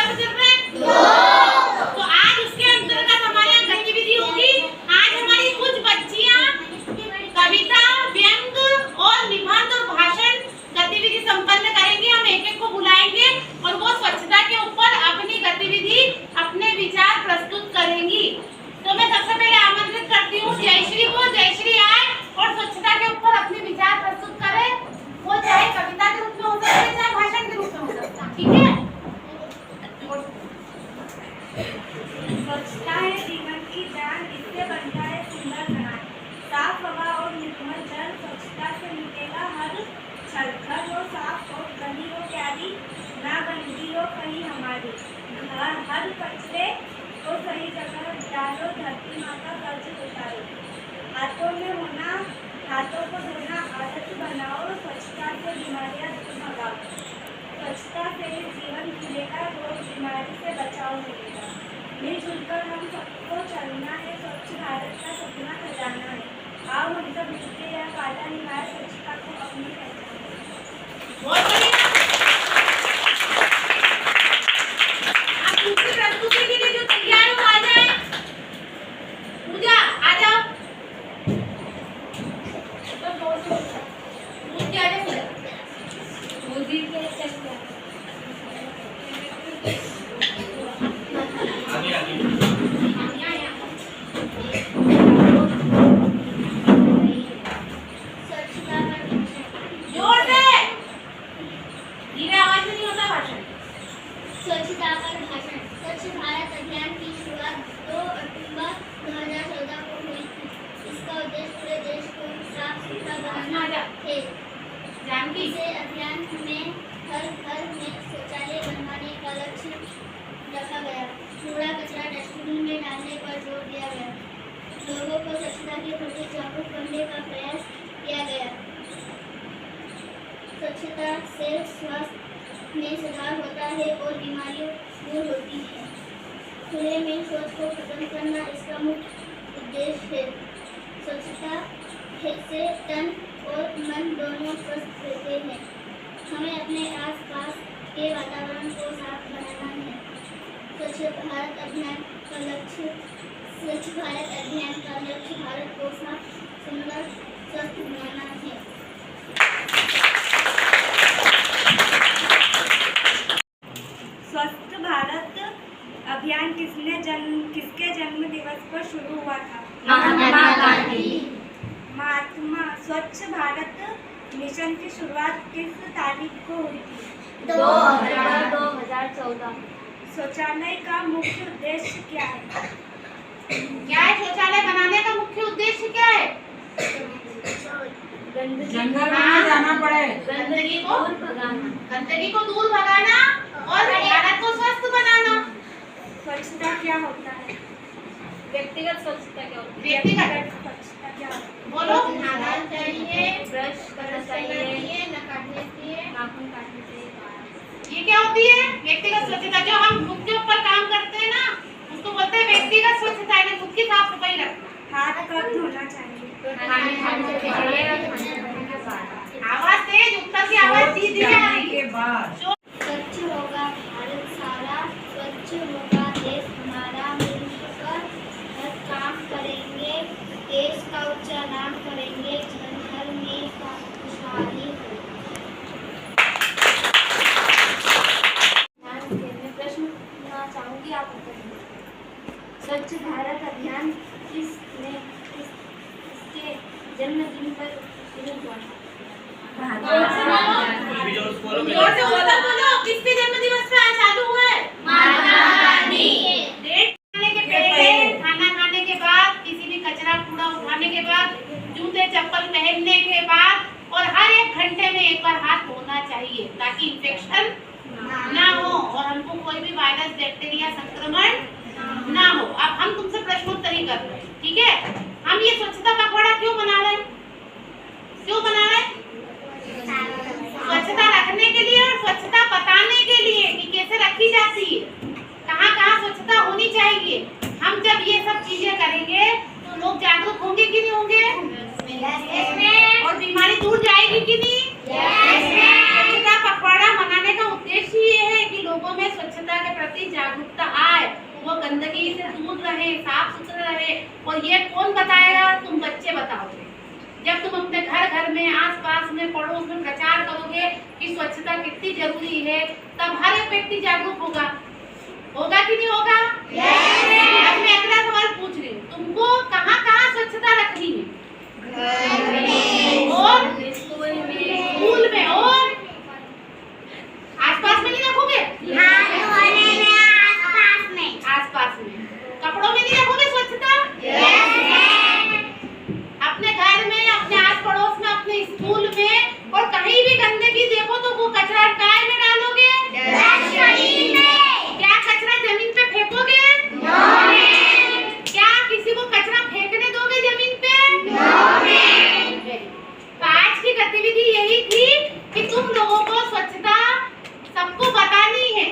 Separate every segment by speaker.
Speaker 1: वर्ग चल रहे हैं? 2। तो आज उसके अंतर्गत हमारे यहाँ गतिविधि होगी। आज हमारी कुछ बच्चियां कविता, व्यंग और निबंध और भाषण गतिविधि संपन्न करेंगी। हम एक एक को बुलाएंगे और वो स्वच्छता के ऊपर अपनी गतिविधि, अपने विचार प्रस्तुत करेंगी। तो मैं सबसे पहले आमंत्रित करती हूँ जयश्री को। जयश्री आए और स्वच्छता के ऊपर अपने विचार प्रस्तुत करे। वो चाहे कविता के रूप में हो सकता है, चाहे भाषण के रूप में हो सकता है। ठीक है?
Speaker 2: स्वच्छता है जीवन की जान, इससे बनता है सुंदर बनाए। साफ हवा और निर्मल जल, स्वच्छता से मिटेगा हर छल। घर हो साफ और गली हो प्यारी, ना गंदगी हो कहीं हमारी। हर कचरे को सही जगह डालो, धरती माँ का कर्ज उतारो। हाथों को धोना आदत बनाओ, स्वच्छता से बीमारियाँ दूर भगाओ। स्वच्छता से जीवन खिलेगा, रोग बीमारी से बचाव मिलेगा। मिलजुल कर हम सबको चलना है, स्वच्छ भारत का सपना सजाना है। आओ हम सब मिलकर यह वादा निभाए, स्वच्छता को अपनी पहचान।
Speaker 1: प्रस्तुति के लिए जो तैयार हो आ जाए। पूजा आ जाओ।
Speaker 3: स्वच्छता पर भाषण। स्वच्छ भारत अभियान की शुरुआत 2 अक्टूबर 2014 को हुई थी। इसका उद्देश्य पूरे देश को साफ सुथरा बनाना है। इसे अभियान में हर घर में शौचालय बनवाने का लक्ष्य रखा गया। कूड़ा कचरा डस्टबिन में डालने पर जोर दिया गया। लोगों को स्वच्छता के प्रति जागरूक करने का प्रयास किया गया। स्वच्छता से स्वास्थ्य में सुधार होता है और बीमारियां दूर होती है। खुले में शौच को खत्म करना इसका मुख्य उद्देश्य है। स्वच्छता से तन और मन दोनों स्वस्थ रहते हैं। हमें अपने आसपास के वातावरण को साफ बनाना है। स्वच्छ भारत अभियान का लक्ष्य भारत को साफ, सुंदर, स्वस्थ बनाना है।
Speaker 2: स्वच्छ भारत अभियान किसके जन्म दिवस पर शुरू हुआ था?
Speaker 3: महात्मा गांधी।
Speaker 2: स्वच्छ भारत मिशन की शुरुआत किस तारीख को हुई थी?
Speaker 3: 2 अक्टूबर 2014।
Speaker 2: शौचालय का मुख्य उद्देश्य क्या है?
Speaker 1: क्या है शौचालय बनाने का मुख्य उद्देश्य? क्या है?
Speaker 4: जंगल में जाना पड़े,
Speaker 1: गंदगी को दूर भगाना और भारत को स्वस्थ बनाना।
Speaker 2: स्वच्छता क्या होता है?
Speaker 3: व्यक्तिगत स्वच्छता क्या होती है?
Speaker 2: व्यक्तिगत स्वच्छता क्या होता है?
Speaker 1: बोलो।
Speaker 3: नहाना चाहिए, ब्रश करना चाहिए,
Speaker 2: नाखून काटने चाहिए।
Speaker 1: ये क्या होती है? व्यक्तिगत स्वच्छता। जो हम खुद के ऊपर काम करते हैं ना, उसको बोलते हैं व्यक्तिगत स्वच्छता। है खुद की साफ सफाई रखना।
Speaker 2: हाथ कब धोना चाहिए?
Speaker 1: आवाज तेज, उत्तर की आवाज सीधी आ रही है।
Speaker 3: स्वच्छ होगा भारत सारा, स्वच्छ होगा देश हमारा। मिलकर हर काम करेंगे, देश का ऊंचा नाम करेंगे, घर में खुशहाली हो। प्रश्न पूछना चाहूंगी, आप उत्तर दीजिए। स्वच्छ भारत अभियान किसके जन्मदिन पर शुरू हुआ था?
Speaker 1: किसके जन्म दिवस पे चालू हुआ है?
Speaker 3: महात्मा गांधी।
Speaker 1: डेट खाने के पहले, खाना खाने के बाद, किसी भी कचरा कूड़ा उठाने के बाद, जूते चप्पल पहनने के बाद और हर 1 घंटे में एक बार हाथ धोना चाहिए ताकि इंफेक्शन ना हो और हमको कोई भी वायरस, बैक्टीरिया संक्रमण ना हो। अब हम तुमसे प्रश्नोत्तरी कर रहे हैं, ठीक है? हम ये स्वच्छता पखवाड़ा क्यों बना रहे हैं? क्यों बना रहे हैं? स्वच्छता रखने के लिए और स्वच्छता बताने के लिए कि कैसे रखी जाती है, कहाँ स्वच्छता होनी चाहिए। हम जब ये सब चीजें करेंगे तो लोग जागरूक होंगे कि नहीं होंगे? और बीमारी दूर जाएगी कि नहीं? स्वच्छता पखवाड़ा मनाने का उद्देश्य ये है कि लोगों में स्वच्छता के प्रति लोग गंदगी से दूर रहे, साफ सुथरे रहे। और ये कौन बताएगा? तुम बच्चे बताओगे। जब तुम अपने घर घर में, आसपास में, पड़ोस में प्रचार करोगे कि स्वच्छता कितनी जरूरी है, तब हर एक व्यक्ति जागरूक होगा। होगा कि नहीं होगा? अब मैं अगला सवाल पूछ रही हूँ, तुमको कहाँ कहाँ स्वच्छता रखनी है? और स्कूल में, और आसपास में नहीं रखोगे? आसपास में। कपड़ों में नहीं रखोगे स्वच्छता? अपने घर में, अपने आस पड़ोस में, अपने स्कूल में, और कहीं भी गंदगी देखो तो वो कचरा काय में डालोगे? क्या कचरा जमीन पे फेंकोगे? क्या किसी को कचरा फेंकने दोगे जमीन पे? तो आज की गतिविधि यही थी कि तुम लोगों को स्वच्छता सबको बतानी है।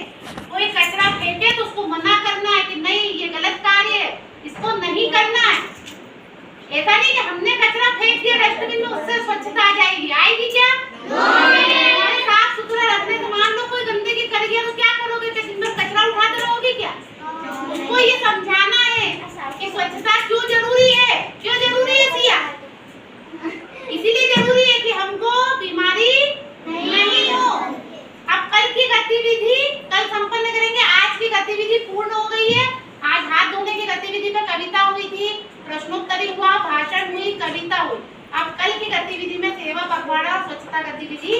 Speaker 1: कोई कचरा फेंके तो उसको मना करना है कि नहीं, ये गलत कार्य है, इसको नहीं करना है। ऐसा नहीं कि हमने कचरा फेंक दिया डस्टबिन में, उससे स्वच्छता आ जाएगी। आएगी क्या? साफ सुथरा रखने से मान लो कोई गंदगी कर गया तो क्या करोगे? दिन भर कचरा उठाते रहोगे क्या? उसको ये समझाना है कि स्वच्छता क्यों जरूरी है। क्यों जरूरी है सिया? इसीलिए जरूरी है कि हमको बीमारी नहीं हो। अब कल की गतिविधि कल संपन्न करेंगे। आज की गतिविधि पूर्ण हो गई है। आज हाथ धोने की गतिविधि पे कविता हुई थी, प्रश्नोत्तरी हुआ, भाषण हुई, कविता हुई। अब कल की गतिविधि में सेवा पखवाड़ा और स्वच्छता गतिविधि,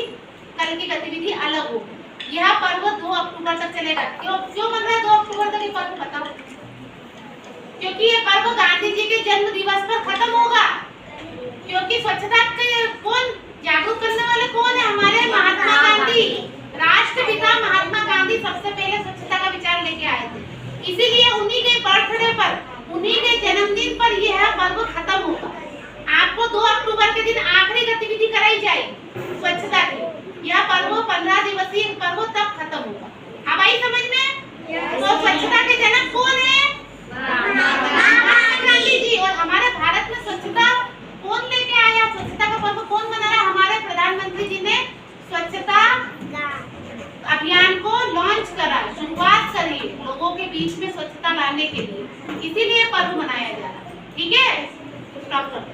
Speaker 1: कल की गतिविधि अलग होगी। यह पर्व 2 अक्टूबर तक चलेगा। क्यों बन रहा है 2 अक्टूबर तक ये पर्व? बताओ। क्योंकि ये पर्व गांधी जी के जन्म दिवस पर खत्म होगा। क्योंकि स्वच्छता के कौन जागरूक करने वाले कौन है? हमारे महात्मा गांधी, राष्ट्रपिता महात्मा गांधी सबसे पहले स्वच्छता का विचार लेके आए थे। इसीलिए उन्हीं के बर्थडे पर, उन्हीं के जन्मदिन पर यह पर्व खत्म होगा। आपको 2 अक्टूबर के दिन आखिरी गतिविधि कराई जाएगी स्वच्छता की। यह पर्व 15 दिवसीय पर्व तब खत्म होगा। अब आई समझ में? तो स्वच्छता के जनक कौन है? महात्मा गांधी जी। और हमारे भारत में स्वच्छता कौन लेके आया? स्वच्छता का पर्व कौन मनाया? हमारे प्रधानमंत्री जी ने स्वच्छता अभियान को लॉन्च करा, शुरुआत करी लोगों के बीच में स्वच्छता लाने के लिए। इसीलिए पर्व मनाया जा रहा है। ठीक है, स्टॉप करते हैं।